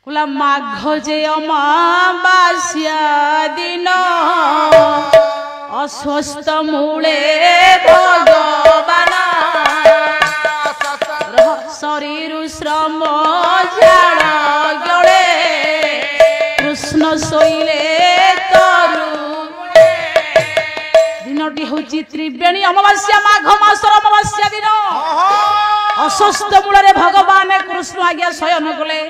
कुला माघ जे अमावास्या दिन अस्वस्थ मूले भगवान शरीर श्रम झाड़ गले कृष्ण शोइले तरु दिनटी हूँ त्रिवेणी अमावास्या माघ मासर अमावास्या दिन अस्वस्थ मूल भगवान कृष्ण आज्ञा शयन कले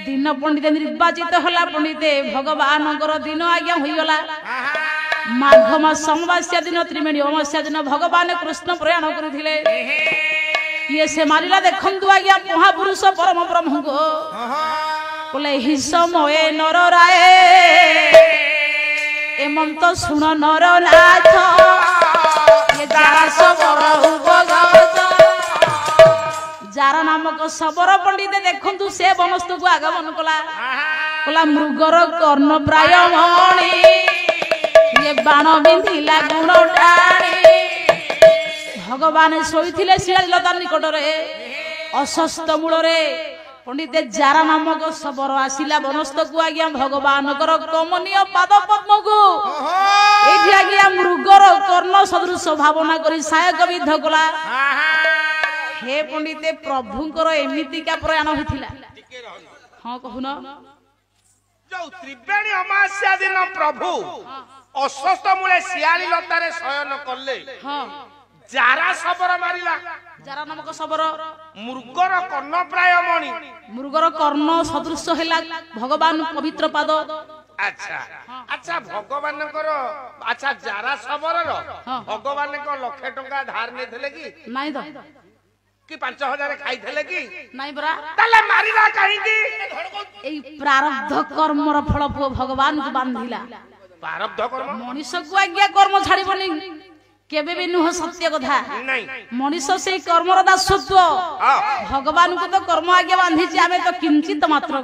दिन पंडित निर्वाचित होला पंडिते भगवान दिन आज्ञा होगला माघ मास अमावास्या दिन त्रिवेणी अमावास्या दिन भगवान कृष्ण प्रयाण करथिले ये से मारिला देखंतु आज्ञा महापुरुष परम ब्रह्म को बोले ही समय नर राय एमंत सुन नर नाथ ये जारा सबर उपगत जारा नामक सबर पंडित देखंतु से वनस्तु को आगमन कला कला मृगर कर्ण प्राय मणि ये बाण बिंधिला गुण टाणी भगवान शोइथिले शिलालता निकट रे अस्वस्थ मूल रे पंडित जारा नामक सबर आसिला वनस्थ को आज्ञा भगवान कमनीय पाद पद्म को एठी आज्ञा मृगर कर्ण सदृश भावना करी सहायक विध कला हे पंडिते प्रभुंकर एमितिका प्रयाण होइथिला हां कहून जो त्रिवेणी अमावास्या दिन प्रभु अस्वस्थ मूले शियाली लतारे शयन करले हां जारा सबर मारिला जारा नामक सबर मृगर कर्ण प्राय मणि मृगर कर्ण सदृश हैला भगवान पवित्र पाद अच्छा अच्छा भगवान अच्छा जारा सबर भगवान को लाख टंका धार नहीं थे कि नहीं दो कि 5000 खाई थे कि नहीं बरा ताले मारिला कहीं की ए प्रारब्ध कर्मर फल भगवान को बांधिला प्रारब्ध कर्म मनुष्य को आज्ञा कर्म छाड़बनी केबे भी नुह सत्य कथा नहीं मनुष्य से कर्मर दासत्व भगवान को तो कर्म आज्ञा बांधी आमे तो किंचित मात्र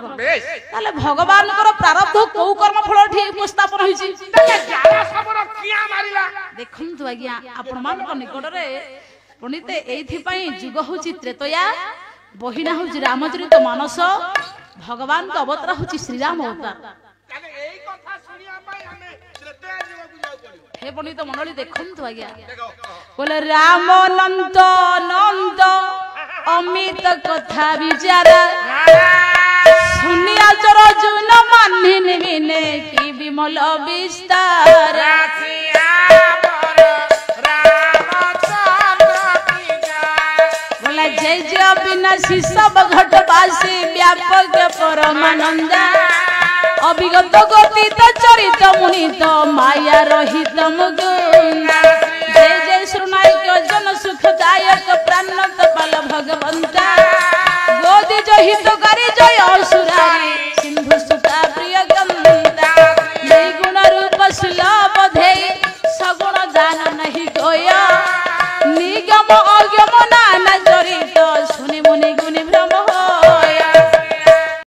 ताले भगवान को प्रारब्ध को कर्म फल ठीक उपस्थापन होइछि जारा सबर किया मारिला देखंतु आज्ञा आपण मान निकट रे पंडिते एथि पई जुग होछि त्रेतया बहिना होछि रामचरित मानस भगवान को अवतार होछि श्री राम अवतार ताले एई कथा सुनिया पई हमें त्रेतया जुग को जाउ पड़िबो हे पंडित मंडली देखंतु आज्ञा बोले राम नंद नंद अमित कथा विचारा सुनिया जर जुन मानिन बिने की विमल विस्तार बोले जय जय विनाशी सब घटवासी व्यापक परमानंद अभिगत गतित चरित मुनित माया रहित मुकुंद जय जय श्रुनायक जन सुखदायक प्राणनाथ पाल भगवंता गोदी जय हितकारी जय असुरारी सिंधु सुता प्रिय